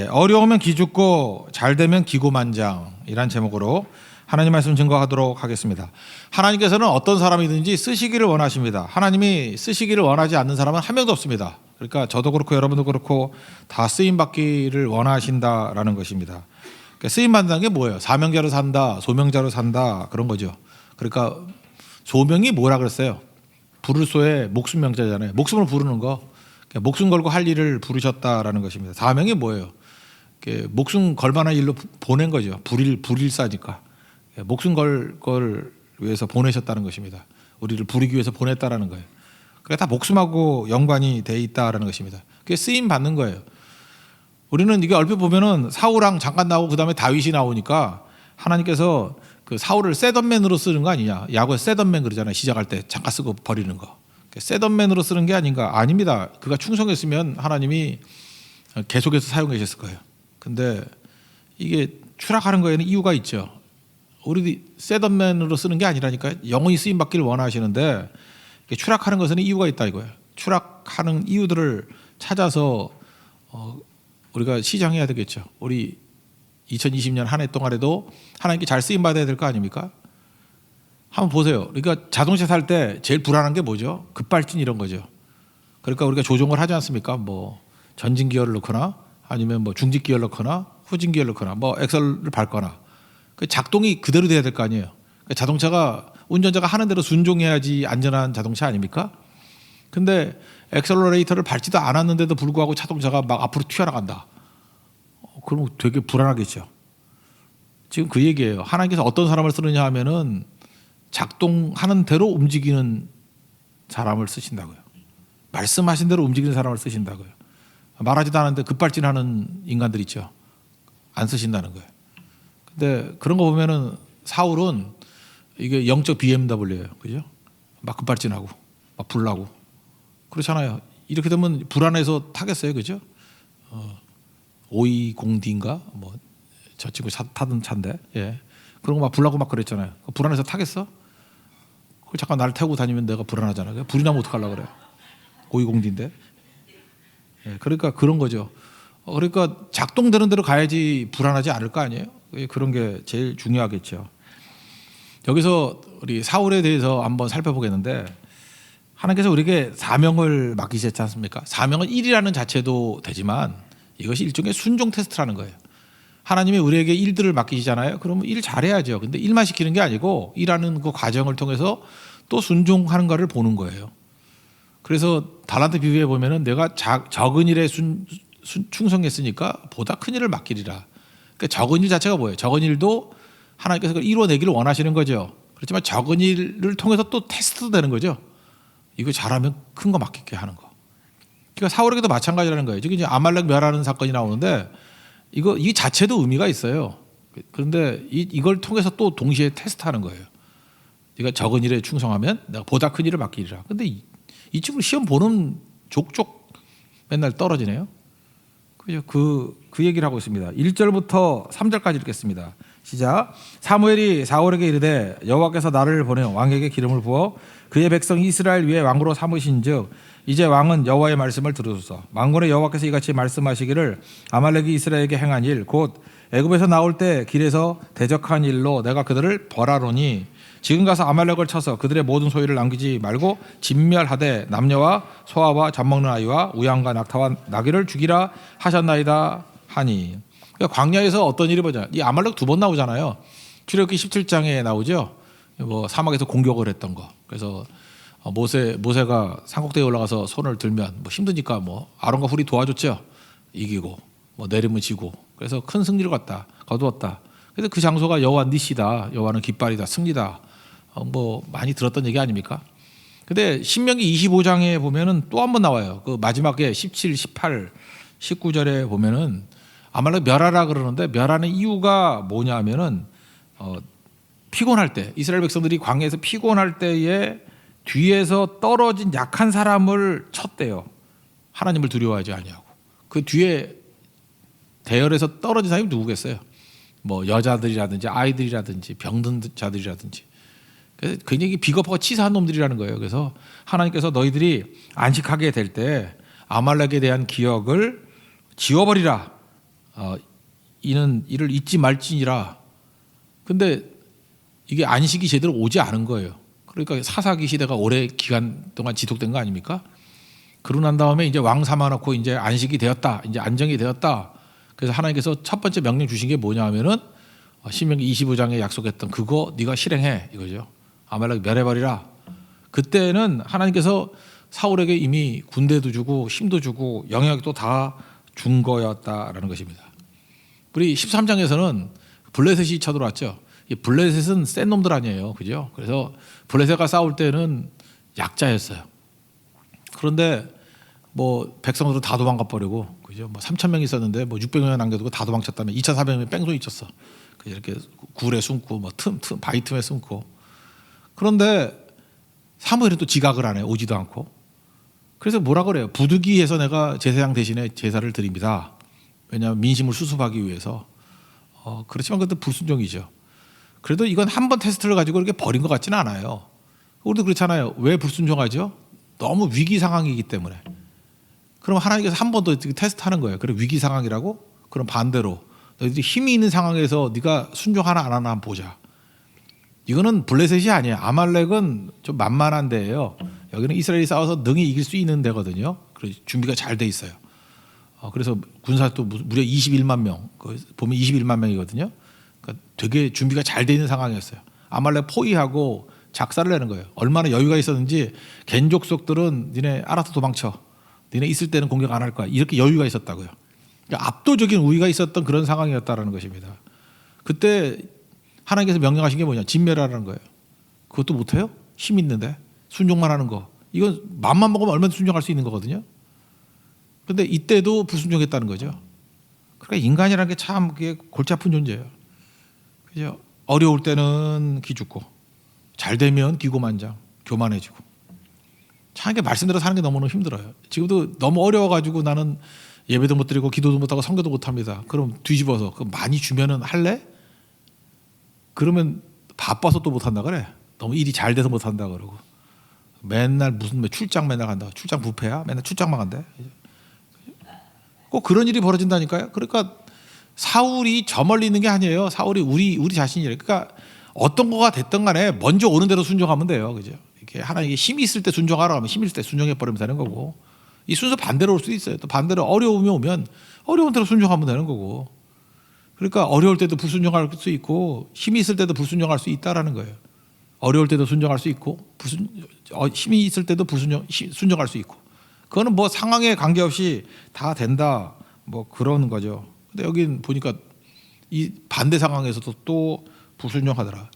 어려우면 기죽고 잘 되면 기고만장이란 제목으로 하나님 말씀 증거하도록 하겠습니다. 하나님께서는 어떤 사람이든지 쓰시기를 원하십니다. 하나님이 쓰시기를 원하지 않는 사람은 한 명도 없습니다. 그러니까 저도 그렇고 여러분도 그렇고 다 쓰임 받기를 원하신다라는 것입니다. 그러니까 쓰임 받는다는 게 뭐예요? 사명자로 산다, 소명자로 산다 그런 거죠. 그러니까 소명이 뭐라 그랬어요? 부를 소에 목숨 명자잖아요. 목숨을 부르는 거. 그러니까 목숨 걸고 할 일을 부르셨다라는 것입니다. 사명이 뭐예요? 목숨 걸 만한 일로 보낸 거죠. 불일사니까. 목숨 걸 걸 위해서 보내셨다는 것입니다. 우리를 부르기 위해서 보냈다라는 거예요. 그러니까 다 목숨하고 연관이 돼 있다라는 것입니다. 그게 쓰임 받는 거예요. 우리는 이게 얼핏 보면은 사울왕 잠깐 나오고 그다음에 다윗이 나오니까 하나님께서 그 사울을 셋업맨으로 쓰는 거 아니냐. 야구에서 셋업맨 그러잖아요. 시작할 때 잠깐 쓰고 버리는 거. 셋업맨으로 쓰는 게 아닌가. 아닙니다. 그가 충성했으면 하나님이 계속해서 사용해 주셨을 거예요. 근데 이게 추락하는 거에는 이유가 있죠. 우리 셋업맨으로 쓰는 게 아니라니까요. 영원히 쓰임 받기를 원하시는데 추락하는 것은 이유가 있다 이거예요. 추락하는 이유들을 찾아서 우리가 시정해야 되겠죠. 우리 2020년 한 해 동안에도 하나님께 잘 쓰임 받아야 될 거 아닙니까? 한번 보세요. 그러니까 자동차 살 때 제일 불안한 게 뭐죠? 급발진 이런 거죠. 그러니까 우리가 조종을 하지 않습니까? 뭐 전진 기어를 넣거나 아니면 뭐 중직 기어를 넣거나 후진 기어를 넣거나 뭐 엑셀을 밟거나 그 작동이 그대로 돼야 될 거 아니에요. 그러니까 자동차가 운전자가 하는 대로 순종해야지 안전한 자동차 아닙니까? 근데 엑셀러레이터를 밟지도 않았는데도 불구하고 자동차가 막 앞으로 튀어나간다. 그럼 되게 불안하겠죠. 지금 그 얘기예요. 하나님께서 어떤 사람을 쓰느냐 하면은 작동하는 대로 움직이는 사람을 쓰신다고요. 말씀하신 대로 움직이는 사람을 쓰신다고요. 말하지도 않았는데 급발진하는 인간들 있죠. 안 쓰신다는 거예요. 근데 그런 거 보면은 사울은 이게 영적 BMW예요. 그죠? 막 급발진하고 막 불나고 그렇잖아요. 이렇게 되면 불안해서 타겠어요. 그죠? 520D인가? 뭐 저 친구 타던 차인데. 예. 그런 거 막 불나고 막 그랬잖아요. 불안해서 타겠어? 그걸 잠깐 나를 태우고 다니면 내가 불안하잖아요. 불이 나면 어떡하려고 그래요? 520D인데. 예. 그러니까 그런 거죠. 그러니까 작동되는 대로 가야지 불안하지 않을 거 아니에요? 그런 게 제일 중요하겠죠. 여기서 우리 사울에 대해서 한번 살펴보겠는데 하나님께서 우리에게 사명을 맡기셨지 않습니까? 사명은 일이라는 자체도 되지만 이것이 일종의 순종 테스트라는 거예요. 하나님이 우리에게 일들을 맡기시잖아요. 그러면 일 잘해야죠. 근데 일만 시키는 게 아니고 일하는 그 과정을 통해서 또 순종하는 것을 보는 거예요. 그래서 달란트 비유에 보면은 내가 적은 일에 충성했으니까 보다 큰 일을 맡기리라. 그러니까 적은 일 자체가 뭐예요? 적은 일도 하나님께서 그걸 이루어내기를 원하시는 거죠. 그렇지만 적은 일을 통해서 또 테스트도 되는 거죠. 이거 잘하면 큰 거 맡길게 하는 거. 그러니까 사울에게도 마찬가지라는 거예요. 지금 이제 아말렉 멸하는 사건이 나오는데 이 자체도 의미가 있어요. 그런데 이걸 통해서 또 동시에 테스트하는 거예요. 네가 적은 일에 충성하면 내가 보다 큰 일을 맡기리라. 근데 이 친구 시험 보는 족족 맨날 떨어지네요. 그 얘기를 하고 있습니다. 1절부터 3절까지 읽겠습니다. 시작. 사무엘이 사울에게 이르되 여호와께서 나를 보내 왕에게 기름을 부어 그의 백성 이스라엘 위에 왕으로 삼으신즉 이제 왕은 여호와의 말씀을 들으소서. 만군의 여호와께서 이같이 말씀하시기를 아말렉이 이스라엘에게 행한 일 곧 애굽에서 나올 때 길에서 대적한 일로 내가 그들을 벌하노니 지금 가서 아말렉을 쳐서 그들의 모든 소유를 남기지 말고 진멸하되 남녀와 소아와 젖먹는 아이와 우양과 낙타와 나귀를 죽이라 하셨나이다 하니. 그러니까 광야에서 어떤 일이 보자. 이 아말렉 2번 나오잖아요. 출애굽기 17장에 나오죠. 뭐 사막에서 공격을 했던 거. 그래서 모세가 산꼭대기에 올라가서 손을 들면 뭐 힘드니까 뭐 아론과 훌이 도와줬죠. 이기고 뭐 내리면 지고. 그래서 큰 승리를 거두었다. 그래서 그 장소가 여호와 니시다. 여호와는 깃발이다. 승리다. 뭐 많이 들었던 얘기 아닙니까? 근데 신명기 25장에 보면은 또 한 번 나와요. 그 마지막에 17, 18, 19절에 보면은 아말렉 멸하라 그러는데 멸하는 이유가 뭐냐면은 피곤할 때 이스라엘 백성들이 광야에서 피곤할 때에 뒤에서 떨어진 약한 사람을 쳤대요. 하나님을 두려워하지 아니하고. 그 뒤에 대열에서 떨어진 사람이 누구겠어요? 뭐 여자들이라든지 아이들이라든지 병든 자들이라든지. 그래서 굉장히 비겁하고 치사한 놈들이라는 거예요. 그래서 하나님께서 너희들이 안식하게 될 때 아말렉에 대한 기억을 지워버리라. 이는 이를 잊지 말지니라. 근데 이게 안식이 제대로 오지 않은 거예요. 그러니까 사사기 시대가 오래 기간 동안 지속된 거 아닙니까? 그러고 난 다음에 이제 왕 삼아놓고 이제 안식이 되었다, 이제 안정이 되었다. 그래서 하나님께서 첫 번째 명령 주신 게 뭐냐 하면은 신명기 25장에 약속했던 그거 네가 실행해 이거죠. 아말렉 멸해버리라. 그때는 하나님께서 사울에게 이미 군대도 주고 힘도 주고 영향력도 다 준 거였다라는 것입니다. 우리 13장에서는 블레셋이 쳐들어왔죠. 이 블레셋은 센 놈들 아니에요, 그죠? 그래서 블레셋과 싸울 때는 약자였어요. 그런데 뭐 백성들은 다 도망가 버리고, 그죠? 뭐 3,000명 있었는데 뭐 600명 남겨두고 다 도망쳤다면 2,400명이 뺑소니 쳤어. 이렇게 굴에 숨고 뭐 바위 틈에 숨고. 그런데 사무엘은 또 지각을 안 해, 오지도 않고. 그래서 뭐라 그래요? 부득이해서 내가 제사장 대신에 제사를 드립니다. 왜냐하면 민심을 수습하기 위해서. 그렇지만 그것도 불순종이죠. 그래도 이건 한 번 테스트를 가지고 이렇게 버린 것 같지는 않아요. 우리도 그렇잖아요. 왜 불순종하죠? 너무 위기 상황이기 때문에. 그럼 하나님께서 한 번 더 테스트하는 거예요. 그래 위기 상황이라고? 그럼 반대로 너희들이 힘이 있는 상황에서 네가 순종하나 안 하나 한번 보자. 이거는 블레셋이 아니에요. 아말렉은 좀 만만한 데예요. 여기는 이스라엘이 싸워서 능히 이길 수 있는 데거든요. 그래서 준비가 잘 돼 있어요. 그래서 군사도 무려 21만 명, 보면 21만 명이거든요. 그러니까 되게 준비가 잘 돼 있는 상황이었어요. 아말렉 포위하고 작사를 내는 거예요. 얼마나 여유가 있었는지 겐족속들은 니네 알아서 도망쳐. 니네 있을 때는 공격 안 할 거야. 이렇게 여유가 있었다고요. 그러니까 압도적인 우위가 있었던 그런 상황이었다는 것입니다. 그때 하나님께서 명령하신 게 뭐냐? 진멸하라는 거예요. 그것도 못해요? 힘 있는데 순종만 하는 거. 이건 맘만 먹으면 얼마든지 순종할 수 있는 거거든요. 그런데 이때도 불순종했다는 거죠. 그러니까 인간이라는 게 참 그게 골치 아픈 존재예요. 그죠? 어려울 때는 기죽고 잘 되면 기고만장, 교만해지고. 참 이게 말씀대로 사는 게 너무너무 힘들어요. 지금도 너무 어려워가지고 나는 예배도 못 드리고 기도도 못하고 성교도 못합니다. 그럼 뒤집어서 많이 주면은 할래? 그러면 바빠서 또 못한다 그래. 너무 일이 잘 돼서 못한다 그러고. 맨날 무슨 출장 맨날 간다. 출장 부패야? 맨날 출장만 간대. 꼭 그런 일이 벌어진다니까요. 그러니까 사울이 저 멀리 있는 게 아니에요. 사울이 우리 자신이래. 그러니까 어떤 거가 됐든 간에 먼저 오는 대로 순종하면 돼요. 그죠? 이렇게 하나님께 힘이 있을 때 순종하라 하면 힘이 있을 때 순종해 버리면 되는 거고. 이 순서 반대로 올 수도 있어요. 또 반대로 어려움이 오면 어려운 대로 순종하면 되는 거고. 그러니까 어려울 때도 불순종할 수 있고 힘이 있을 때도 불순종할 수 있다라는 거예요. 어려울 때도 순종할 수 있고 힘이 있을 때도 순종할 수 있고. 그거는 뭐 상황에 관계없이 다 된다. 뭐 그런 거죠. 근데 여긴 보니까 이 반대 상황에서도 또 불순종하더라.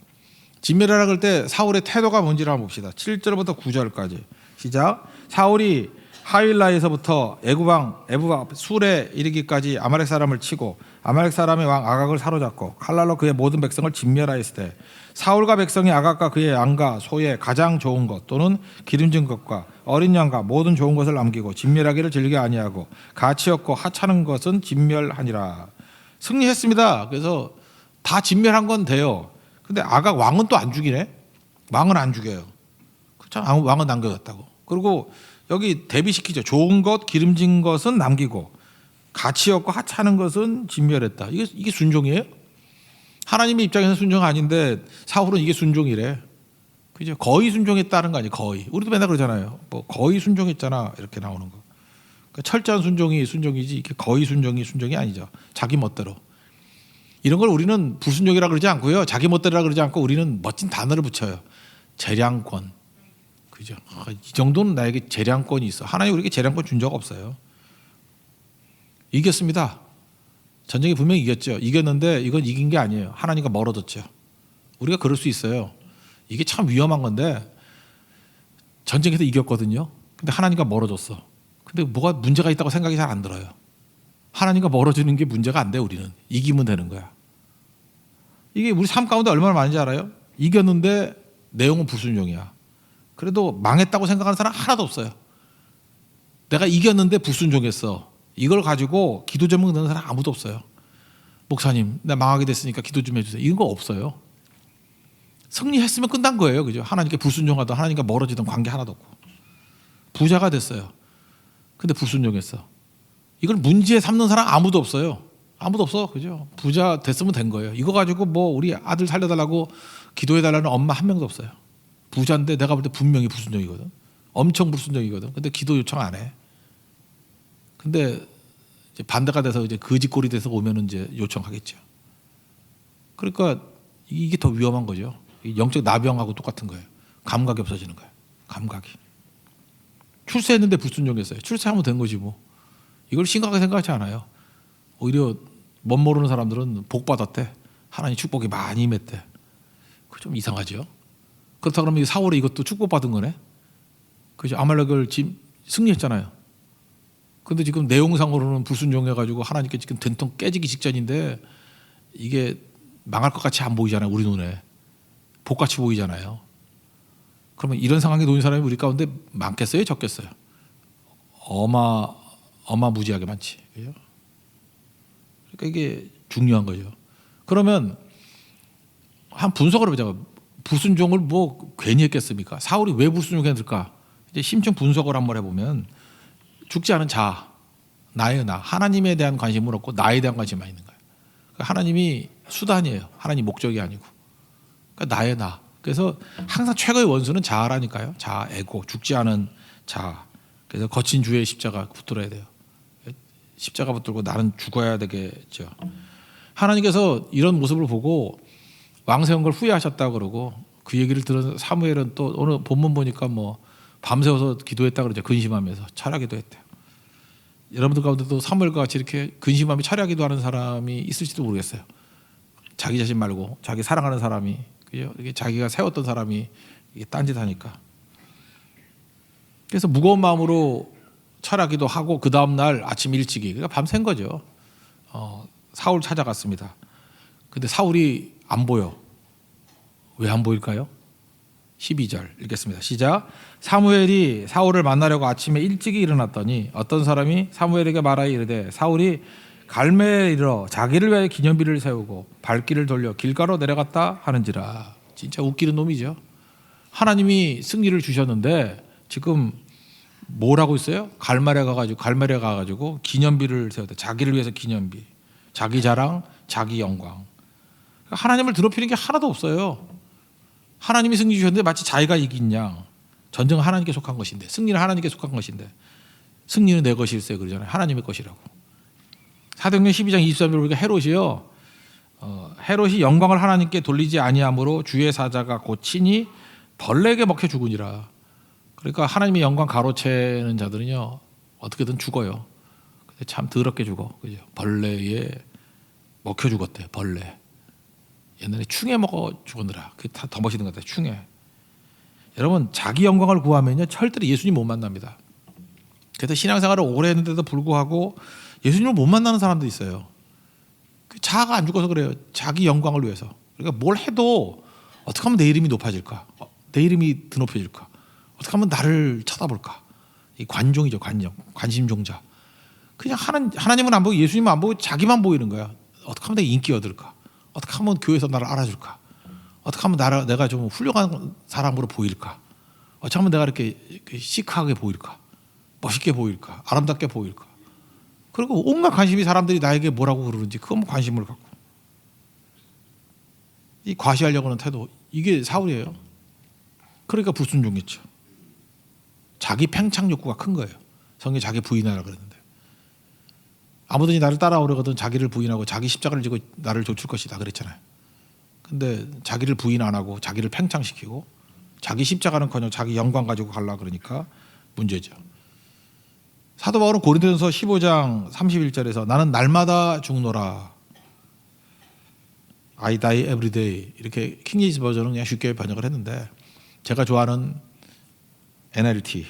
진멸하라 그럴 때 사울의 태도가 뭔지를 한번 봅시다. 7절부터 9절까지 시작. 사울이 하윌라에서부터 애굽왕 술에 이르기까지 아말렉 사람을 치고 아말렉 사람의 왕 아각을 사로잡고 칼날로 그의 모든 백성을 진멸하였을 때 사울과 백성이 아각과 그의 양과 소의 가장 좋은 것 또는 기름진 것과 어린 양과 모든 좋은 것을 남기고 진멸하기를 즐겨 아니하고 가치 없고 하찮은 것은 진멸하니라. 승리했습니다. 그래서 다 진멸한 건 돼요. 근데 아각 왕은 또 안 죽이네. 왕은 안 죽여요. 그렇잖아. 왕은 남겨졌다고. 그리고 여기 대비시키죠. 좋은 것, 기름진 것은 남기고 가치 없고 하찮은 것은 진멸했다. 이게 순종이에요? 하나님의 입장에서는 순종 아닌데 사울은 이게 순종이래. 그죠? 거의 순종했다는 거 아니에요? 거의. 우리도 맨날 그러잖아요. 뭐 거의 순종했잖아. 이렇게 나오는 거. 그러니까 철저한 순종이 순종이지 이게 거의 순종이 아니죠. 자기 멋대로. 이런 걸 우리는 불순종이라 그러지 않고요. 자기 멋대로라 그러지 않고 우리는 멋진 단어를 붙여요. 재량권. 그죠? 이 정도는 나에게 재량권이 있어. 하나님 우리에게 재량권 준 적 없어요. 이겼습니다. 전쟁에 분명히 이겼죠. 이겼는데 이건 이긴 게 아니에요. 하나님과 멀어졌죠. 우리가 그럴 수 있어요. 이게 참 위험한 건데 전쟁에서 이겼거든요. 근데 하나님과 멀어졌어. 근데 뭐가 문제가 있다고 생각이 잘 안 들어요. 하나님과 멀어지는 게 문제가 안 돼. 우리는 이기면 되는 거야. 이게 우리 삶 가운데 얼마나 많은지 알아요? 이겼는데 내용은 불순종이야. 그래도 망했다고 생각하는 사람 하나도 없어요. 내가 이겼는데 불순종했어. 이걸 가지고 기도 제목 넣는 사람 아무도 없어요. 목사님, 나 망하게 됐으니까 기도 좀 해주세요. 이런 거 없어요. 승리했으면 끝난 거예요. 그죠? 하나님께 불순종하던 하나님과 멀어지던 관계 하나도 없고. 부자가 됐어요. 근데 불순종했어. 이걸 문제 삼는 사람 아무도 없어요. 아무도 없어, 그죠? 부자 됐으면 된 거예요. 이거 가지고 뭐 우리 아들 살려달라고 기도해달라는 엄마 한 명도 없어요. 부자인데 내가 볼 때 분명히 불순종이거든. 엄청 불순종이거든. 근데 기도 요청 안 해. 근데 이제 반대가 돼서 이제 거지꼴이 돼서 오면은 이제 요청하겠죠. 그러니까 이게 더 위험한 거죠. 영적 나병하고 똑같은 거예요. 감각이 없어지는 거예요. 감각이. 출세했는데 불순종했어요. 출세하면 된 거지 뭐. 이걸 심각하게 생각하지 않아요. 오히려 멋 모르는 사람들은 복 받았대. 하나님 축복이 많이 임했대. 그 좀 이상하죠. 그렇다 그러면 사울이 이것도 축복받은 거네. 그죠? 아말렉을 승리했잖아요. 근데 지금 내용상으로는 불순종해가지고 하나님께 지금 된통 깨지기 직전인데 이게 망할 것 같이 안 보이잖아요. 우리 눈에. 복같이 보이잖아요. 그러면 이런 상황에 놓인 사람이 우리 가운데 많겠어요? 적겠어요? 어마무지하게 많지. 그죠? 그러니까 이게 중요한 거죠. 그러면 한 분석을 해보자. 불순종을 뭐 괜히 했겠습니까? 사울이 왜 불순종했을까? 이제 심층 분석을 한번 해보면 죽지 않은 자, 나의 나, 하나님에 대한 관심은 없고 나에 대한 관심만 있는 거예요. 그러니까 하나님이 수단이에요. 하나님 목적이 아니고. 그러니까 나의 나. 그래서 항상 최고의 원수는 자아라니까요. 자아, 에고, 죽지 않은 자아. 그래서 거친 주의 십자가 붙들어야 돼요. 십자가 붙들고 나는 죽어야 되겠죠. 하나님께서 이런 모습을 보고 왕세운 걸 후회하셨다 그러고 그 얘기를 들은 사무엘은 또 오늘 본문 보니까 뭐 밤새워서 기도했다 그러죠. 근심하면서 철야기도 했대요. 여러분들 가운데도 사무엘과 같이 이렇게 근심하며 철야기도 하는 사람이 있을지도 모르겠어요. 자기 자신 말고 자기 사랑하는 사람이, 그죠? 이게 자기가 세웠던 사람이 이게 딴짓하니까. 그래서 무거운 마음으로 철야기도 하고 그 다음 날 아침 일찍이, 그러니까 밤샌 거죠. 사울 찾아갔습니다. 근데 사울이 안 보여. 왜 안 보일까요? 12절 읽겠습니다. 시작. 사무엘이 사울을 만나려고 아침에 일찍이 일어났더니 어떤 사람이 사무엘에게 말하여 이르되 사울이 갈매에 이르러 자기를 위하여 기념비를 세우고 발길을 돌려 길가로 내려갔다 하는지라. 진짜 웃기는 놈이죠. 하나님이 승리를 주셨는데 지금 뭘 하고 있어요? 갈멜에 가가지고 기념비를 세웠다. 자기를 위해서 기념비, 자기 자랑, 자기 영광. 하나님을 더럽히는 게 하나도 없어요. 하나님이 승리 주셨는데 마치 자기가 이긴 양. 전쟁은 하나님께 속한 것인데, 승리는 하나님께 속한 것인데, 승리는 내 것일세 그러잖아요. 하나님의 것이라고. 사도행전 12장 23절 보니까 헤롯이요, 헤롯이 영광을 하나님께 돌리지 아니함으로 주의 사자가 곧 친히 벌레에게 먹혀 죽으니라. 그러니까 하나님의 영광 가로채는 자들은요 어떻게든 죽어요. 근데 참 더럽게 죽어, 그죠? 벌레에 먹혀 죽었대. 벌레. 옛날에 충에 먹어 죽었느라. 그게 다 더 멋있는 것 같아요. 충에. 여러분, 자기 영광을 구하면요 절대로 예수님 못 만납니다. 그래서 신앙생활을 오래 했는데도 불구하고 예수님을 못 만나는 사람도 있어요. 자아가 안 죽어서 그래요. 자기 영광을 위해서. 그러니까 뭘 해도 어떻게 하면 내 이름이 높아질까? 내 이름이 더 높아질까? 어떻게 하면 나를 쳐다볼까? 이 관종이죠. 관심종자. 그냥 하나님은 안 보고 예수님은 안 보고 자기만 보이는 거야. 어떻게 하면 내가 인기 얻을까? 어떻게 하면 교회에서 나를 알아줄까? 어떻게 하면 내가 좀 훌륭한 사람으로 보일까? 어떻게 하면 내가 이렇게 시크하게 보일까? 멋있게 보일까? 아름답게 보일까? 그리고 온갖 관심이 사람들이 나에게 뭐라고 그러는지 그것만 관심을 갖고 이 과시하려고 하는 태도, 이게 사울이에요. 그러니까 불순종했죠. 자기 팽창 욕구가 큰 거예요. 성경에 자기 부인하라 그랬는데 아무든지 나를 따라오려거든 자기를 부인하고 자기 십자가를 지고 나를 좇을 것이다 그랬잖아요. 근데 자기를 부인 안 하고 자기를 팽창시키고 자기 십자가는커녕 자기 영광 가지고 가려고 그러니까 문제죠. 사도 바울은 고린도전서 15장 31절에서 나는 날마다 죽노라. I die every day. 이렇게 킹제임스 버전은 그냥 쉽게 번역을 했는데 제가 좋아하는 NLT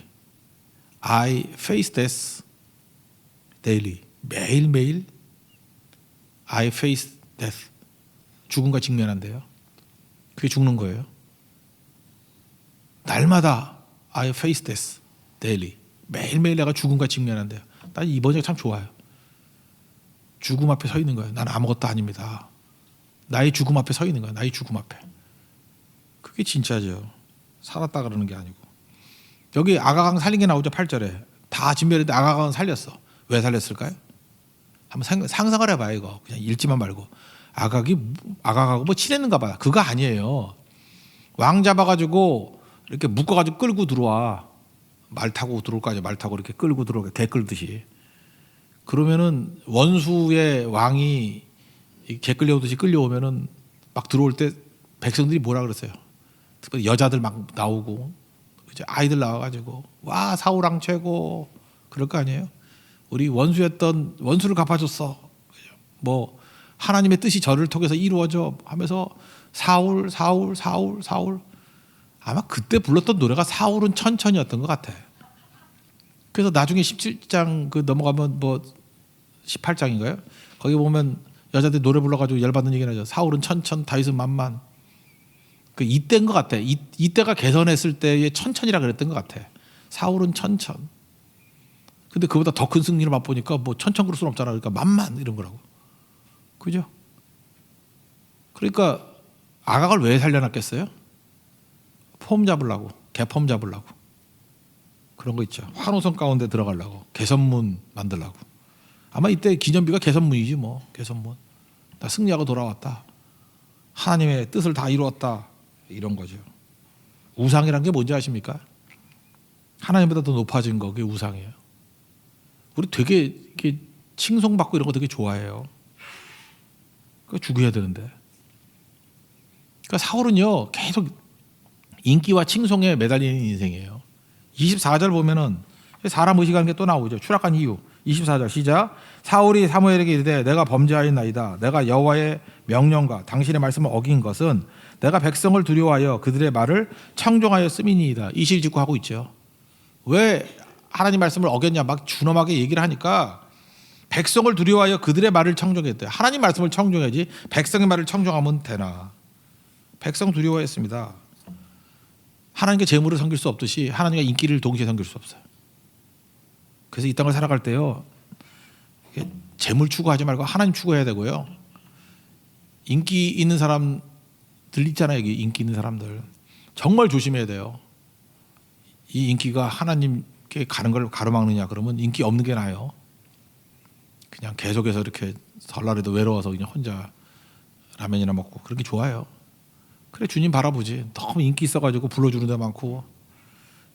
I face death daily. 매일매일 I face death. 죽음과 직면한대요. 그게 죽는 거예요. 날마다 I face death daily. 매일매일 내가 죽음과 직면한대요. 난 이 번역 참 좋아요. 죽음 앞에 서 있는 거예요. 나는 아무것도 아닙니다. 나의 죽음 앞에 서 있는 거예요. 나의 죽음 앞에. 그게 진짜죠. 살았다 그러는 게 아니고. 여기 아가강 살린 게 나오죠. 8절에. 다 진멸했는데 아가강은 살렸어. 왜 살렸을까요? 한번 상상을 해봐요. 이거 그냥 읽지만 말고. 아각하고 뭐 친했는가 봐요. 그거 아니에요. 왕 잡아가지고 이렇게 묶어가지고 끌고 들어와. 말 타고 들어올 거 아니에요. 말 타고 이렇게 끌고 들어오게 개 끌듯이. 그러면은 원수의 왕이 개 끌려오듯이 끌려오면은 막 들어올 때 백성들이 뭐라 그랬어요. 특별히 여자들 막 나오고 이제 아이들 나와가지고 와 사울왕 최고 그럴 거 아니에요. 우리 원수였던 원수를 갚아줬어. 뭐 하나님의 뜻이 저를 통해서 이루어져 하면서 사울 아마 그때 불렀던 노래가 사울은 천천이었던 것 같아. 그래서 나중에 17장 그 넘어가면 뭐 18장인가요? 거기 보면 여자들 노래 불러가지고 열받는 얘기를 하죠. 사울은 천천, 다윗은 만만. 그 이때인 것 같아. 이때가 개선했을 때의 천천이라 그랬던 것 같아. 사울은 천천. 근데 그보다 더 큰 승리를 맛보니까 뭐 천천 그럴 수는 없잖아. 그러니까 만만 이런 거라고. 그죠? 그러니까 아각을 왜 살려놨겠어요? 폼 잡으려고, 개폼 잡으려고. 그런 거 있죠. 환호성 가운데 들어가려고, 개선문 만들려고. 아마 이때 기념비가 개선문이지 뭐. 개선문. 나 승리하고 돌아왔다. 하나님의 뜻을 다 이루었다. 이런 거죠. 우상이란 게 뭔지 아십니까? 하나님보다 더 높아진 거, 그게 우상이에요. 우리 되게 이렇게 칭송받고 이런 거 되게 좋아해요. 그거 죽여야 되는데. 그러니까 사울은요 계속 인기와 칭송에 매달리는 인생이에요. 24절 보면은 사람 의식하는 게 또 나오죠. 추락한 이유. 24절 시작. 사울이 사무엘에게 이르되 내가 범죄하였나이다. 내가 여호와의 명령과 당신의 말씀을 어긴 것은 내가 백성을 두려워하여 그들의 말을 청종하였음이니이다. 이실직고 하고 있죠. 왜 하나님 말씀을 어겼냐 막 준엄하게 얘기를 하니까 백성을 두려워하여 그들의 말을 청종했대요. 하나님 말씀을 청종해야지 백성의 말을 청종하면 되나. 백성 두려워했습니다. 하나님께 재물을 섬길 수 없듯이 하나님과 인기를 동시에 섬길 수 없어요. 그래서 이 땅을 살아갈 때요 재물 추구하지 말고 하나님 추구해야 되고요. 인기 있는 사람들 있잖아요. 여기 인기 있는 사람들 정말 조심해야 돼요. 이 인기가 하나님께 가는 걸 가로막느냐 그러면 인기 없는 게 나아요. 그냥 계속해서 이렇게 설날에도 외로워서 그냥 혼자 라면이나 먹고 그런 게 좋아요. 그래 주님 바라보지. 너무 인기 있어가지고 불러주는 데 많고.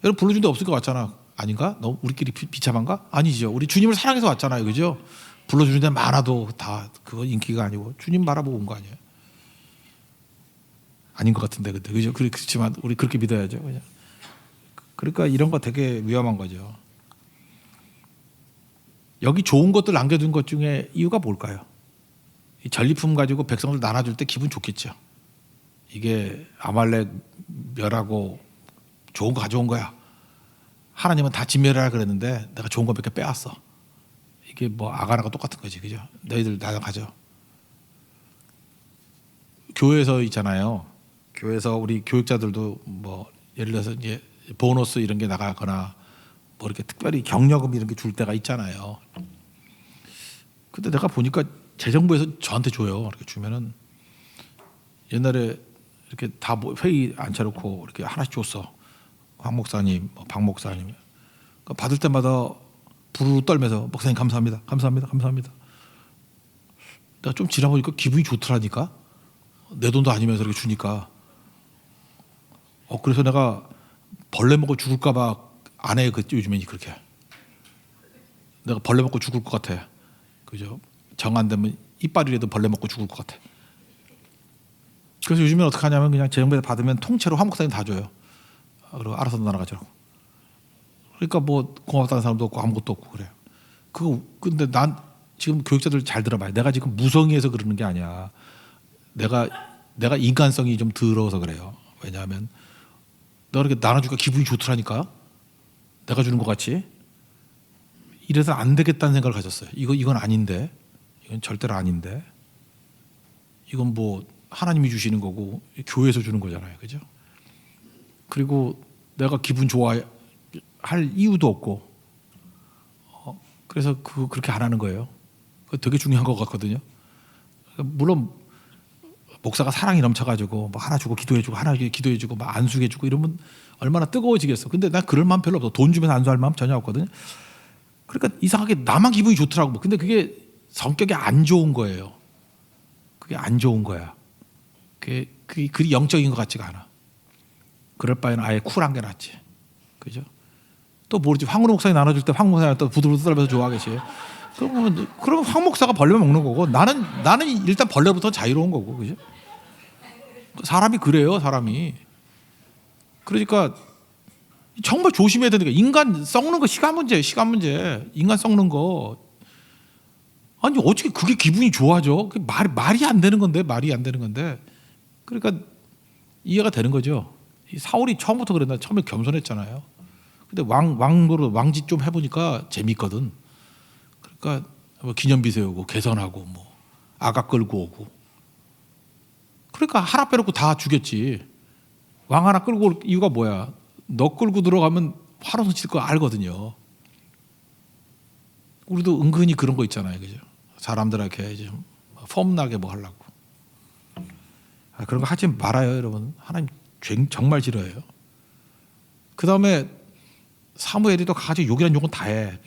여러분 불러주는 데 없을 것 같잖아. 아닌가? 너무 우리끼리 비참한가? 아니죠. 우리 주님을 사랑해서 왔잖아요. 그죠? 불러주는 데 많아도 다 그거 인기가 아니고 주님 바라보고 온 거 아니에요. 아닌 것 같은데 근데 그죠? 그렇지만 우리 그렇게 믿어야죠. 그냥. 그러니까 이런 거 되게 위험한 거죠. 여기 좋은 것들 남겨둔 것 중에 이유가 뭘까요? 이 전리품 가지고 백성들 나눠줄 때 기분 좋겠죠. 이게 아말렉 멸하고 좋은 거 가져온 거야. 하나님은 다 진멸하라 그랬는데 내가 좋은 거 몇 개 빼왔어. 이게 뭐 아가나가 똑같은 거지, 그죠? 너희들 나눠 가져. 교회에서 있잖아요. 교회에서 우리 교육자들도 뭐 예를 들어서 이제 보너스 이런 게 나가거나 뭐 이렇게 특별히 격려금 이런 게 줄 때가 있잖아요. 근데 내가 보니까 재정부에서 저한테 줘요. 이렇게 주면은 옛날에 이렇게 다 뭐 회의 앉혀놓고 이렇게 하나씩 줬어. 황 목사님, 박 목사님. 그러니까 받을 때마다 부르르 떨면서 목사님 감사합니다, 감사합니다, 감사합니다. 내가 좀 지나보니까 기분이 좋더라니까. 내 돈도 아니면서 이렇게 주니까. 그래서 내가 벌레 먹고 죽을까봐 안 해. 그 요즘에 그렇게. 내가 벌레 먹고 죽을 것 같아. 그죠? 정 안 되면 이빨이라도 벌레 먹고 죽을 것 같아. 그래서 요즘엔 어떻게 하냐면 그냥 재정부에서 받으면 통째로 황 목사님 다 줘요. 그리고 알아서 나눠가자고. 그러니까 뭐 고맙다는 사람도 없고 아무것도 없고 그래요. 그거 근데 난 지금 교육자들 잘 들어봐요. 내가 지금 무성의해서 그러는 게 아니야. 내가 인간성이 좀 더러워서 그래요. 왜냐하면 내가 이렇게 나눠주니까 기분이 좋더라니까. 내가 주는 것 같이. 이래서 안 되겠다는 생각을 가졌어요. 이건 아닌데, 이건 절대로 아닌데, 이건 뭐 하나님이 주시는 거고 교회에서 주는 거잖아요, 그죠? 그리고 내가 기분 좋아할 이유도 없고, 그래서 그렇게 안 하는 거예요. 그거 되게 중요한 것 같거든요. 물론 목사가 사랑이 넘쳐가지고 뭐 하나 주고 기도해주고 하나 기도해주고 막 안수해주고 이러면 얼마나 뜨거워지겠어. 근데 난 그럴 마음 별로 없어. 돈 주면 안수할 마음 전혀 없거든요. 그러니까 이상하게 나만 기분이 좋더라고. 근데 그게 성격이 안 좋은 거예요. 그게 안 좋은 거야. 그게 그리 영적인 것 같지가 않아. 그럴 바에는 아예 쿨한 게 낫지. 그죠? 또 모르지. 황은호 목사님 나눠줄 때 황 목사님 또 부들부들 떨면서 좋아하겠지. 그럼 황 목사가 벌레 먹는 거고 나는 일단 벌레부터 자유로운 거고, 그죠? 사람이 그래요, 사람이. 그러니까 정말 조심해야 되는 게 인간 썩는 거 시간 문제. 인간 썩는 거. 아니 어떻게 그게 기분이 좋아져? 그게 말이 안 되는 건데, 그러니까 이해가 되는 거죠. 사울이 처음부터 그랬나? 처음에 겸손했잖아요. 근데 왕짓 좀 해보니까 재밌거든. 그러니까 뭐 기념비 세우고 개선하고 뭐 아가 끌고 오고. 그러니까 하나 빼놓고 다 죽였지. 왕 하나 끌고 올 이유가 뭐야? 너 끌고 들어가면 화로 칠 거 알거든요. 우리도 은근히 그런 거 있잖아요, 그죠? 사람들한테 좀 폼나게 뭐 하려고. 그런 거 하지 말아요, 여러분. 하나님 정말 싫어해요. 그 다음에 사무엘이 또 가지 욕이란 욕은 다 해.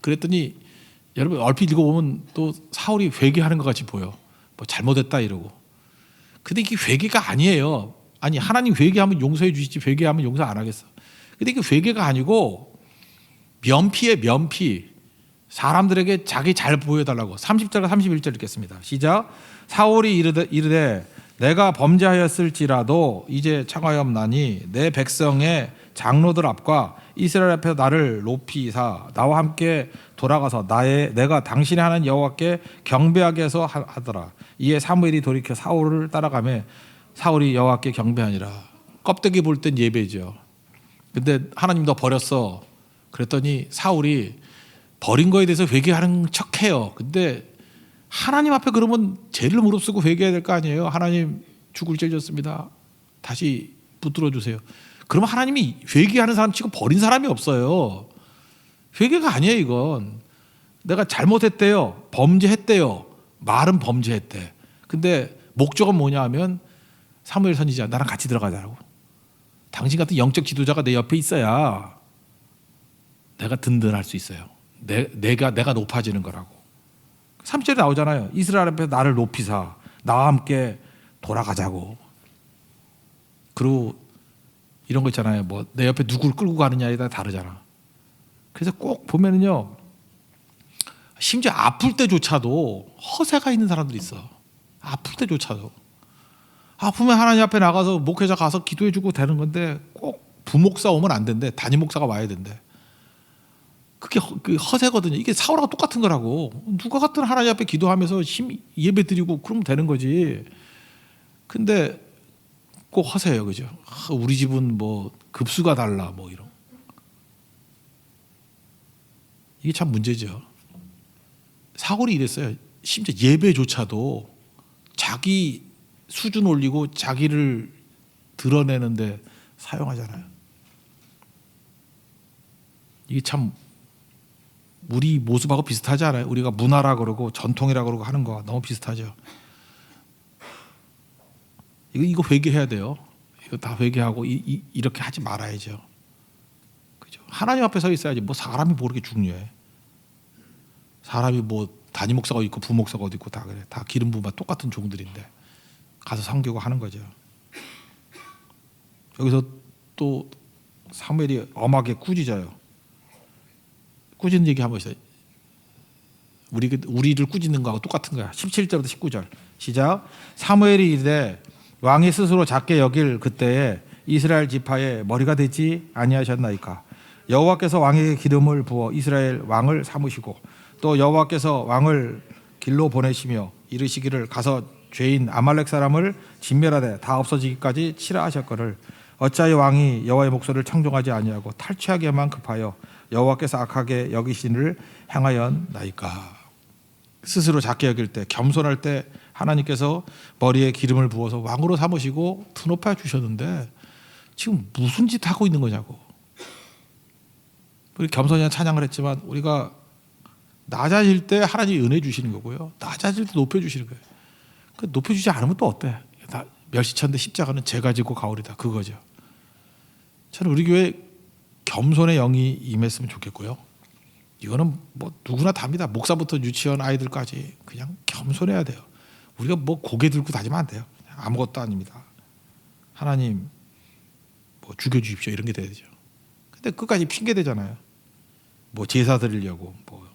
그랬더니 여러분 얼핏 읽어보면 또 사울이 회개하는 것 같이 보여. 뭐 잘못했다 이러고. 근데 이게 회개가 아니에요. 아니 하나님 회개하면 용서해 주시지 회개하면 용서 안 하겠어. 근데 이게 회개가 아니고 면피에 면피. 사람들에게 자기 잘 보여달라고. 30절과 31절 읽겠습니다. 시작. 사울이 이르되 내가 범죄하였을지라도 이제 청하옵나니 내 백성의 장로들 앞과 이스라엘 앞에서 나를 높이사 나와 함께 돌아가서 내가 당신의 하나님 여호와께 경배하게 해서 하더라. 이에 사무엘이 돌이켜 사울을 따라가매 사울이 여호와께 경배하니라. 껍데기 볼 땐 예배죠. 근데 하나님 너 버렸어. 그랬더니 사울이 버린 거에 대해서 회개하는 척해요. 근데 하나님 앞에 그러면 죄를 무릅쓰고 회개해야 될 거 아니에요. 하나님 죽을 죄 졌습니다. 다시 붙들어 주세요. 그러면 하나님이 회개하는 사람 치고 버린 사람이 없어요. 회개가 아니에요, 이건. 내가 잘못했대요. 범죄했대요. 말은 범죄했대. 근데 목적은 뭐냐 하면 사무엘 선지자 나랑 같이 들어가자고. 당신 같은 영적 지도자가 내 옆에 있어야 내가 든든할 수 있어요. 내가 높아지는 거라고. 3절에 나오잖아요. 이스라엘 앞에서 나를 높이사 나와 함께 돌아가자고. 그리고 이런 거 있잖아요. 뭐 내 옆에 누굴 끌고 가느냐에 따라 다르잖아. 그래서 꼭 보면은요. 심지어 아플 때조차도 허세가 있는 사람들이 있어. 아플 때조차도. 아프면 하나님 앞에 나가서 목회자 가서 기도해주고 되는 건데 꼭 부목사 오면 안 된대. 담임 목사가 와야 된대. 그게 허세거든요. 이게 사울하고 똑같은 거라고. 누가 같은 하나님 앞에 기도하면서 예배 드리고 그러면 되는 거지. 근데 꼭 허세예요, 그죠? 우리 집은 뭐 급수가 달라, 뭐 이런. 이게 참 문제죠. 사울이 이랬어요. 심지어 예배조차도 자기 수준 올리고 자기를 드러내는데 사용하잖아요. 이게 참 우리 모습하고 비슷하지 않아요? 우리가 문화라 그러고 전통이라 그러고 하는 거 너무 비슷하죠. 이거 회개해야 돼요. 이거 다 회개하고 이렇게 하지 말아야죠. 그죠? 하나님 앞에 서 있어야지. 뭐 사람이 모르게 중요해. 사람이 뭐 담임 목사가 있고 부목사가 어디 있고 다 그래. 다 기름 부음과 똑같은 종들인데 가서 섬기고 하는 거죠. 여기서 또 사무엘이 엄하게 꾸짖어요. 꾸짖는 얘기 한번 있어요. 우리를 꾸짖는 거하고 똑같은 거야. 17절부터 19절 시작. 사무엘이 이르되 왕이 스스로 작게 여길 그때에 이스라엘 지파의 머리가 되지 아니하셨나이까. 여호와께서 왕에게 기름을 부어 이스라엘 왕을 삼으시고 또 여호와께서 왕을 길로 보내시며 이르시기를 가서 죄인 아말렉 사람을 진멸하되 다 없어지기까지 치라 하셨거늘 어찌하여 왕이 여호와의 목소리를 청종하지 아니하고 탈취하기만 급하여 여호와께서 악하게 여기시니를 행하였나이까. 스스로 작게 여길 때 겸손할 때 하나님께서 머리에 기름을 부어서 왕으로 삼으시고 드높여 주셨는데 지금 무슨 짓 하고 있는 거냐고. 우리 겸손히 찬양을 했지만 우리가 낮아질 때 하나님이 은혜 주시는 거고요. 낮아질 때 높여주시는 거예요. 높여주지 않으면 또 어때? 멸시천대 십자가는 제가 지고 가오리다. 그거죠. 저는 우리 교회 겸손의 영이 임했으면 좋겠고요. 이거는 뭐 누구나 답니다. 목사부터 유치원 아이들까지 그냥 겸손해야 돼요. 우리가 뭐 고개 들고 다니면 안 돼요. 아무것도 아닙니다. 하나님 뭐 죽여주십시오 이런 게 돼야죠. 근데 끝까지 핑계 대잖아요. 뭐 제사 드리려고 뭐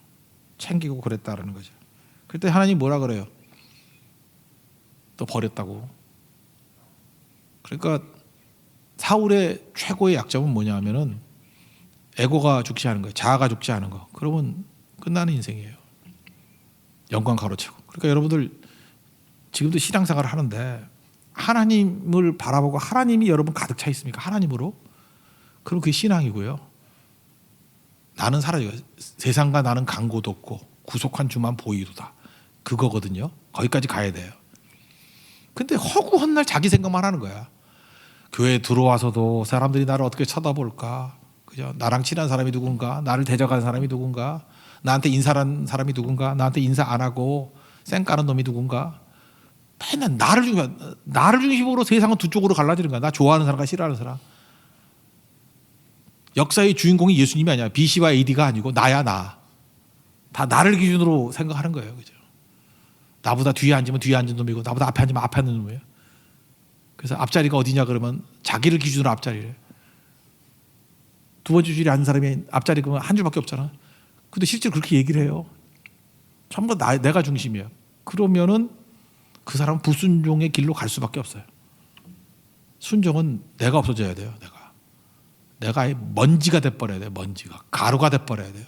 챙기고 그랬다라는 거죠. 그때 하나님 뭐라 그래요? 또 버렸다고. 그러니까 사울의 최고의 약점은 뭐냐 하면은 에고가 죽지 않은 거예요. 자아가 죽지 않은 거. 그러면 끝나는 인생이에요. 영광 가로채고. 그러니까 여러분들 지금도 신앙생활을 하는데 하나님을 바라보고 하나님이 여러분 가득 차 있습니까? 하나님으로? 그럼 그게 신앙이고요. 나는 사라져요. 세상과 나는 강고도 없고 구속한 주만 보이도다. 그거거든요. 거기까지 가야 돼요. 근데 허구한 날 자기 생각만 하는 거야. 교회에 들어와서도 사람들이 나를 어떻게 쳐다볼까? 그죠? 나랑 친한 사람이 누군가? 나를 대적한 사람이 누군가? 나한테 인사한 사람이 누군가? 나한테 인사 안 하고 쌩 까는 놈이 누군가? 맨날 나를 중심으로 세상은 두 쪽으로 갈라지는 거야. 나 좋아하는 사람과 싫어하는 사람. 역사의 주인공이 예수님이 아니야. BC와 AD가 아니고 나야 나. 다 나를 기준으로 생각하는 거예요. 그죠? 나보다 뒤에 앉으면 뒤에 앉은 놈이고 나보다 앞에 앉으면 앞에 앉는 놈이에요. 그래서 앞자리가 어디냐 그러면 자기를 기준으로 앞자리래. 두 번째 줄에 앉은 사람이 앞자리 그러면 한 줄밖에 없잖아. 근데 실제로 그렇게 얘기를 해요. 전부 다 내가 중심이에요. 그러면은 그 사람은 불순종의 길로 갈 수밖에 없어요. 순종은 내가 없어져야 돼요. 내가 아예 먼지가 돼버려야 돼요. 먼지가 가루가 돼버려야 돼요.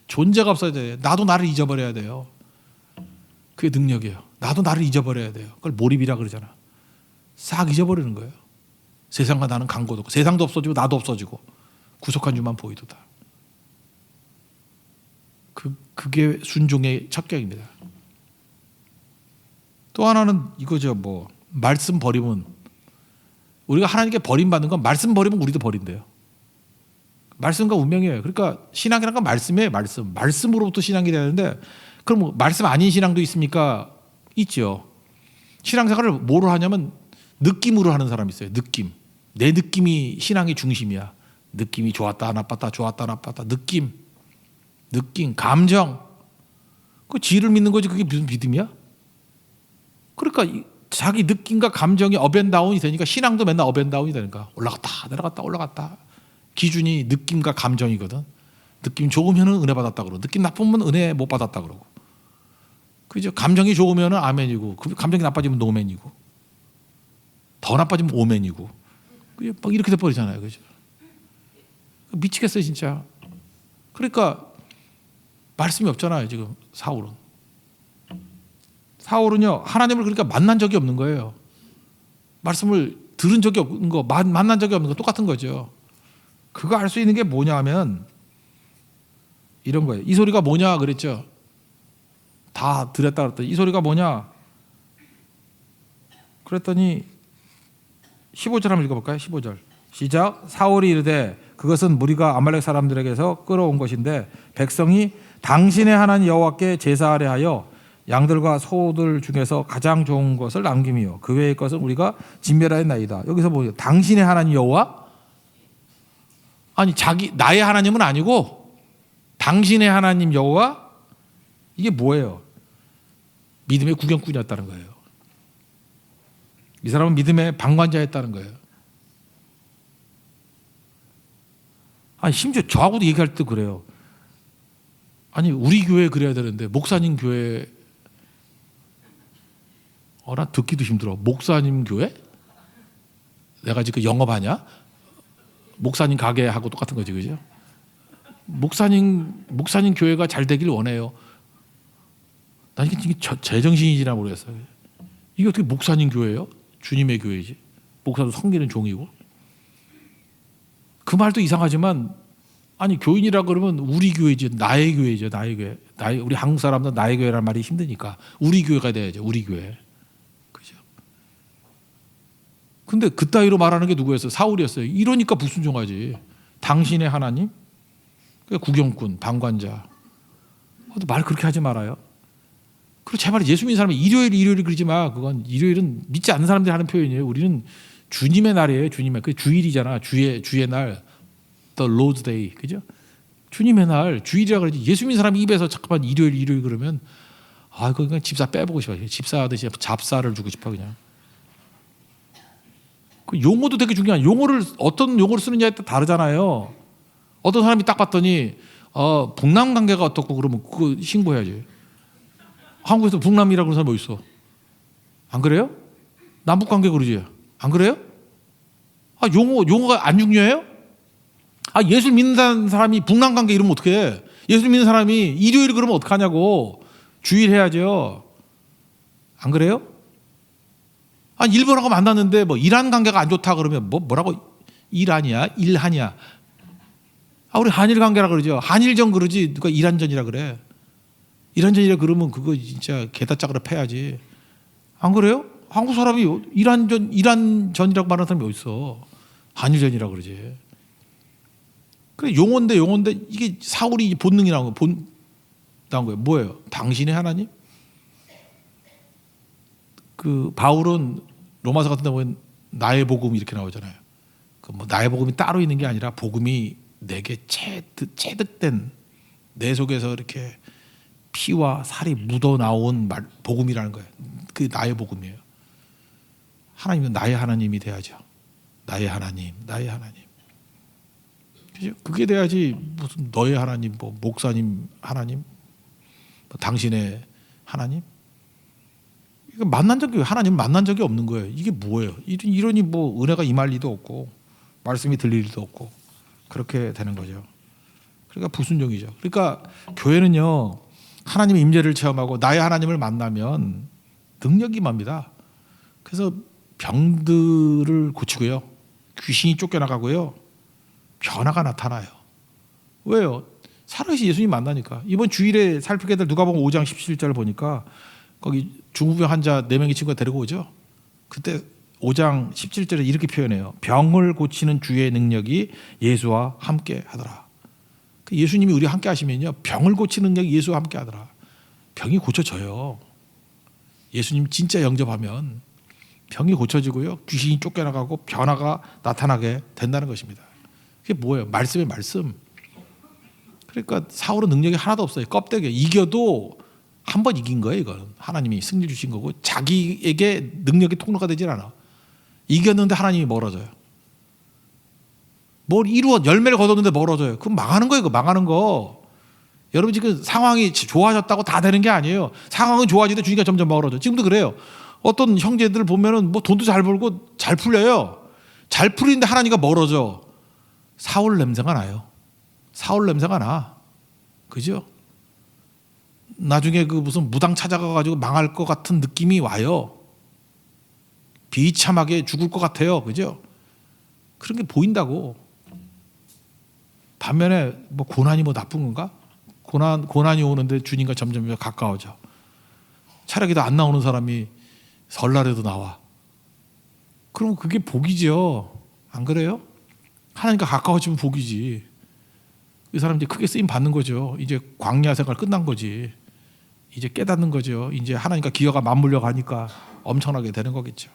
존재가 없어야 돼요. 나도 나를 잊어버려야 돼요. 그게 능력이에요. 나도 나를 잊어버려야 돼요. 그걸 몰입이라 그러잖아. 싹 잊어버리는 거예요. 세상과 나는 강고도 없고 세상도 없어지고 나도 없어지고 구속한 주만 보이도다. 그게 순종의 첩경입니다. 또 하나는 이거죠. 뭐 말씀 버림은 우리가 하나님께 버림받는 건 말씀 버리면 우리도 버린대요. 말씀과 운명이에요. 그러니까 신앙이란 건 말씀이에요. 말씀으로부터 신앙이 되는데 그럼 말씀 아닌 신앙도 있습니까? 있죠. 신앙생활을 뭐로 하냐면 느낌으로 하는 사람이 있어요. 느낌. 내 느낌이 신앙의 중심이야. 느낌이 좋았다 나빴다 좋았다 나빴다. 느낌, 감정. 그 지를 믿는 거지 그게 무슨 믿음이야? 그러니까 자기 느낌과 감정이 업앤다운이 되니까 신앙도 맨날 업앤다운이 되니까 올라갔다 내려갔다 기준이 느낌과 감정이거든. 느낌 좋으면 은혜 받았다 그러고 느낌 나쁘면 은혜 못 받았다 그러고 그죠? 감정이 좋으면 아멘이고 감정이 나빠지면 노멘이고 더 나빠지면 오멘이고 막 이렇게 돼버리잖아요. 그죠? 미치겠어요 진짜. 그러니까 말씀이 없잖아요 지금 사울은요 하나님을 그러니까 만난 적이 없는 거예요. 말씀을 들은 적이 없는 거 만난 적이 없는 거 똑같은 거죠. 그거 알 수 있는 게 뭐냐 하면 이런 거예요. 이 소리가 뭐냐 그랬죠. 다 들었다 그랬더니 이 소리가 뭐냐 그랬더니 15절 한번 읽어볼까요? 15절 시작. 사울이 이르되 그것은 무리가 아말렉 사람들에게서 끌어온 것인데 백성이 당신의 하나님 여호와께 제사하려 하여 양들과 소들 중에서 가장 좋은 것을 남김이요 그 외의 것은 우리가 진멸하였나이다. 여기서 뭐 당신의 하나님 여호와? 아니 나의 하나님은 아니고 당신의 하나님 여호와? 이게 뭐예요? 믿음의 구경꾼이었다는 거예요. 이 사람은 믿음의 방관자였다는 거예요. 아니 심지어 저하고도 얘기할 때 그래요. 아니 우리 교회 그래야 되는데 목사님 교회 나 듣기도 힘들어. 목사님 교회? 내가 지금 영업하냐? 목사님 가게하고 똑같은 거지, 그죠? 목사님 교회가 잘 되길 원해요. 난 이게 제정신이지나 모르겠어요. 이게 어떻게 목사님 교회예요? 주님의 교회지. 목사도 섬기는 종이고. 그 말도 이상하지만 아니 교인이라 그러면 우리 교회지, 나의 교회죠, 나의 교회. 우리 한국 사람들은 나의 교회라는 말이 힘드니까 우리 교회가 돼야죠, 우리 교회. 그죠? 근데 그따위로 말하는 게 누구였어요? 사울이었어요. 이러니까 불순종하지. 당신의 하나님? 구경꾼, 방관자. 말 그렇게 하지 말아요. 그리고 제발 예수 믿는 사람은 일요일 그러지 마. 그건 일요일은 믿지 않는 사람들이 하는 표현이에요. 우리는 주님의 날이에요. 주님의 그 주일이잖아. 주의 날, the Lord's Day, 그죠? 주님의 날 주일이라 그러지. 예수 믿는 사람이 입에서 잠깐만 일요일 그러면 그거 그냥 집사 빼보고 싶어. 집사 하듯이 잡사를 주고 싶어 그냥. 그 용어도 되게 중요한. 어떤 용어를 쓰느냐에 따라 다르잖아요. 어떤 사람이 딱 봤더니 북남 관계가 어떻고 그러면 그거 신고해야지. 한국에서 북남이라고 그러는 사람이 뭐 있어? 안 그래요? 남북 관계 그러지. 안 그래요? 용어가 안 중요해요? 예수 믿는 사람이 북남 관계 이러면 어떡해? 예수 믿는 사람이 일요일 그러면 어떡하냐고. 주일 해야죠. 안 그래요? 일본하고 만났는데 뭐 이란 관계가 안 좋다 그러면 뭐라고 이란이야? 일한이야? 우리 한일 관계라 그러죠. 한일전 그러지 누가 이란전이라 그래. 이란전이라 그러면 그거 진짜 개다짝으로 패야지. 안 그래요? 한국 사람이 이란전이라고 말하는 사람이 어디 있어? 한일전이라 그러지. 그래 용어인데 이게 사울이 본능이 나온 거예요. 뭐예요? 당신의 하나님? 그 바울은 로마서 같은 데 보면 나의 복음 이렇게 나오잖아요. 나의 복음이 따로 있는 게 아니라 복음이 내게 체득된 내 속에서 이렇게 피와 살이 묻어 나온 복음이라는 거예요. 그게 나의 복음이에요. 하나님은 나의 하나님이 돼야죠. 나의 하나님. 그게 돼야지 무슨 너의 하나님, 목사님 하나님, 당신의 하나님. 하나님 만난 적이 없는 거예요. 이게 뭐예요? 이러니 은혜가 임할 리도 없고 말씀이 들릴 리도 없고 그렇게 되는 거죠. 그러니까 불순종이죠. 그러니까 교회는요 하나님의 임재를 체험하고 나의 하나님을 만나면 능력이 임합니다. 그래서 병들을 고치고요, 귀신이 쫓겨나가고요, 변화가 나타나요. 왜요? 살아계신 예수님 만나니까. 이번 주일에 살피게 될 누가복음 5장 17절을 보니까 거기 중후병 환자 4명의 친구가 데리고 오죠. 그때 5장 17절에 이렇게 표현해요. 병을 고치는 주의 능력이 예수와 함께 하더라. 예수님이 우리와 함께 하시면요, 병을 고치는 능력이 예수와 함께 하더라. 병이 고쳐져요. 예수님 진짜 영접하면 병이 고쳐지고요, 귀신이 쫓겨나가고 변화가 나타나게 된다는 것입니다. 그게 뭐예요? 말씀의 말씀. 그러니까 사울은 능력이 하나도 없어요. 껍데기. 이겨도 한 번 이긴 거예요. 이건 하나님이 승리 주신 거고, 자기에게 능력이 통로가 되질 않아. 이겼는데 하나님이 멀어져요. 뭘 열매를 거뒀는데 멀어져요. 그럼 망하는 거예요. 망하는 거. 여러분 지금 상황이 좋아졌다고 다 되는 게 아니에요. 상황은 좋아지는데 주니까 점점 멀어져. 지금도 그래요. 어떤 형제들 보면은 돈도 잘 벌고 잘 풀려요. 잘 풀리는데 하나님과 멀어져. 사울 냄새가 나요. 사울 냄새가 나. 그죠? 나중에 무슨 무당 찾아가가지고 망할 것 같은 느낌이 와요. 비참하게 죽을 것 같아요. 그죠? 그런 게 보인다고. 반면에 고난이 나쁜 건가? 고난이 오는데 주님과 점점 가까워져. 차라리 안 나오는 사람이 설날에도 나와. 그럼 그게 복이죠. 안 그래요? 하나님과 가까워지면 복이지. 이 사람 이제 크게 쓰임 받는 거죠. 이제 광야 생활 끝난 거지. 이제 깨닫는 거죠. 이제 하나님과 기여가 맞물려 가니까 엄청나게 되는 거겠죠.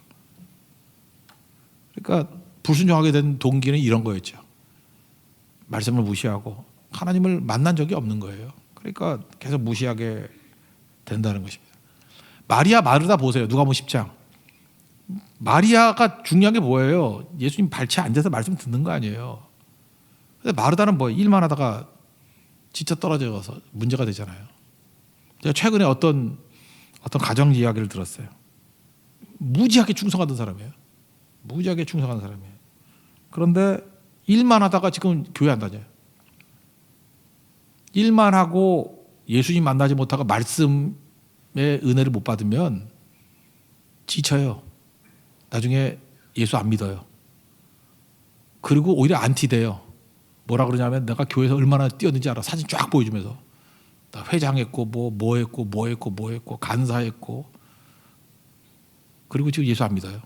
그러니까 불순종하게 된 동기는 이런 거였죠. 말씀을 무시하고 하나님을 만난 적이 없는 거예요. 그러니까 계속 무시하게 된다는 것입니다. 마리아 마르다 보세요. 누가복음 10장. 마리아가 중요한 게 뭐예요? 예수님 발치에 앉아서 말씀 듣는 거 아니에요. 근데 마르다는 일만 하다가 지쳐 떨어져서 문제가 되잖아요. 제가 최근에 어떤 가정 이야기를 들었어요. 무지하게 충성하던 사람이에요. 무지하게 충성하는 사람이에요. 그런데 일만 하다가 지금 교회 안 다녀요. 일만 하고 예수님 만나지 못하고 말씀의 은혜를 못 받으면 지쳐요. 나중에 예수 안 믿어요. 그리고 오히려 안티돼요. 뭐라 그러냐면 내가 교회에서 얼마나 뛰었는지 알아. 사진 쫙 보여주면서 나 회장했고 뭐 했고 간사했고. 그리고 지금 예수 안 믿어요.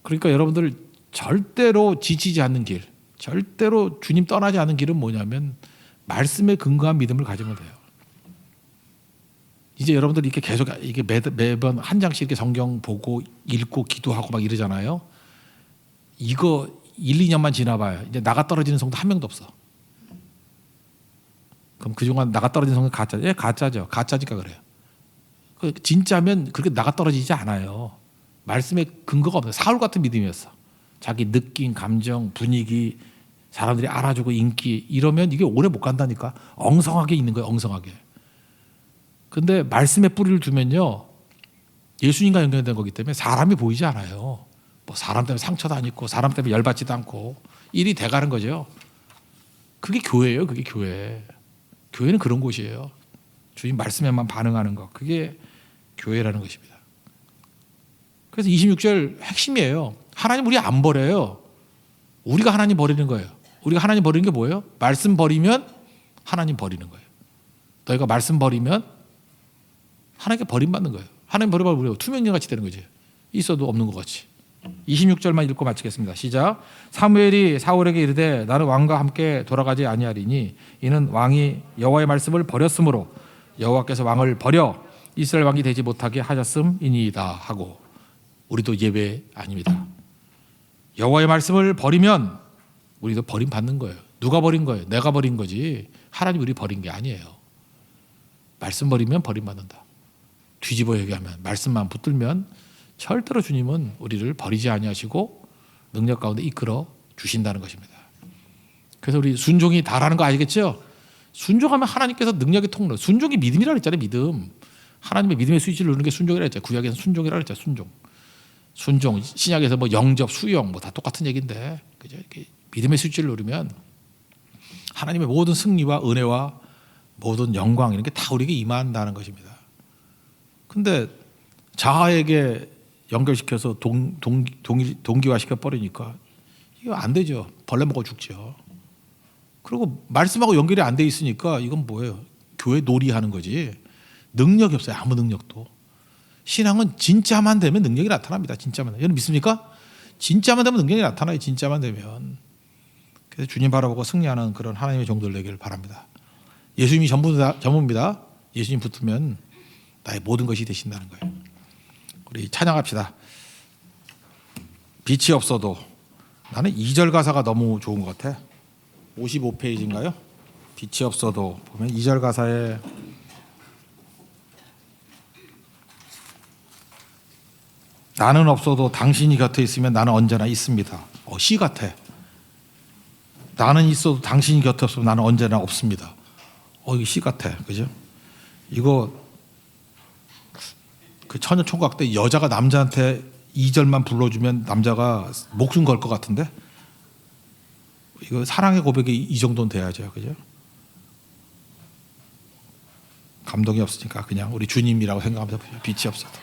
그러니까 여러분들 절대로 지치지 않는 길, 절대로 주님 떠나지 않는 길은 뭐냐면 말씀에 근거한 믿음을 가지면 돼요. 이제 여러분들 이렇게 계속 이게 매번 한 장씩 이렇게 성경 보고 읽고 기도하고 막 이러잖아요. 이거 1, 2년만 지나봐요. 이제 나가 떨어지는 성도 한 명도 없어. 그럼 그중간 나가 떨어진 성경 가짜? 예, 가짜죠. 가짜니까 그래요. 진짜면 그렇게 나가 떨어지지 않아요. 말씀에 근거가 없어요. 사울 같은 믿음이었어. 자기 느낌, 감정, 분위기, 사람들이 알아주고 인기 이러면 이게 오래 못 간다니까. 엉성하게 있는 거예요. 엉성하게. 근데 말씀에 뿌리를 두면요, 예수님과 연결된 거기 때문에 사람이 보이지 않아요. 뭐 사람 때문에 상처도 안 입고 사람 때문에 열받지도 않고 일이 돼가는 거죠. 그게 교회예요. 그게 교회. 교회는 그런 곳이에요. 주님 말씀에만 반응하는 것. 그게 교회라는 것입니다. 그래서 26절 핵심이에요. 하나님 우리 안 버려요. 우리가 하나님 버리는 거예요. 우리가 하나님 버리는 게 뭐예요? 말씀 버리면 하나님 버리는 거예요. 너희가 말씀 버리면 하나님께 버림받는 거예요. 하나님 버려버리면 우리가 투명인같이 되는 거지. 있어도 없는 것 같이. 26절만 읽고 마치겠습니다. 시작. 사무엘이 사울에게 이르되 나는 왕과 함께 돌아가지 아니하리니 이는 왕이 여호와의 말씀을 버렸으므로 여호와께서 왕을 버려 이스라엘 왕이 되지 못하게 하셨음이니이다 하고. 우리도 예외 아닙니다. 여호와의 말씀을 버리면 우리도 버림받는 거예요. 누가 버린 거예요? 내가 버린 거지 하나님 우리 버린 게 아니에요. 말씀 버리면 버림받는다. 뒤집어 얘기하면 말씀만 붙들면 절대로 주님은 우리를 버리지 아니하시고 능력 가운데 이끌어 주신다는 것입니다. 그래서 우리 순종이 다라는 거 아시겠죠? 순종하면 하나님께서 능력의 통로. 순종이 믿음이라고 했잖아요. 믿음. 하나님의 믿음의 스위치를 누르는 게 순종이라고 했잖아요. 구약에서 순종이라고 했잖아요. 순종. 신약에서 뭐 영접, 수용 뭐 다 똑같은 얘기인데, 그죠? 이렇게 믿음의 스위치를 누르면 하나님의 모든 승리와 은혜와 모든 영광 이런 게 다 우리에게 임한다는 것입니다. 근데 자아에게 연결시켜서 동기화시켜 버리니까 이거 안 되죠. 벌레 먹어 죽죠. 그리고 말씀하고 연결이 안 돼 있으니까 이건 뭐예요? 교회 놀이하는 거지. 능력이 없어요. 아무 능력도. 신앙은 진짜만 되면 능력이 나타납니다. 진짜만. 여러분 믿습니까? 진짜만 되면 능력이 나타나요. 진짜만 되면. 그래서 주님 바라보고 승리하는 그런 하나님의 종들 되기를 바랍니다. 예수님이 전부입니다. 예수님 붙으면 나의 모든 것이 되신다는 거예요. 우리 찬양합시다. 빛이 없어도. 나는 2절 가사가 너무 좋은 것 같아. 55페이지인가요? 빛이 없어도 보면 2절 가사에 나는 없어도 당신이 곁에 있으면 나는 언제나 있습니다. 시 같아. 나는 있어도 당신이 곁에 없으면 나는 언제나 없습니다. 이거 시 같아. 그죠? 이거 그 처녀 총각 때 여자가 남자한테 2절만 불러주면 남자가 목숨 걸 것 같은데 이거 사랑의 고백이 이 정도는 돼야죠. 그죠? 감동이 없으니까 그냥 우리 주님이라고 생각하면서 빛이 없어도.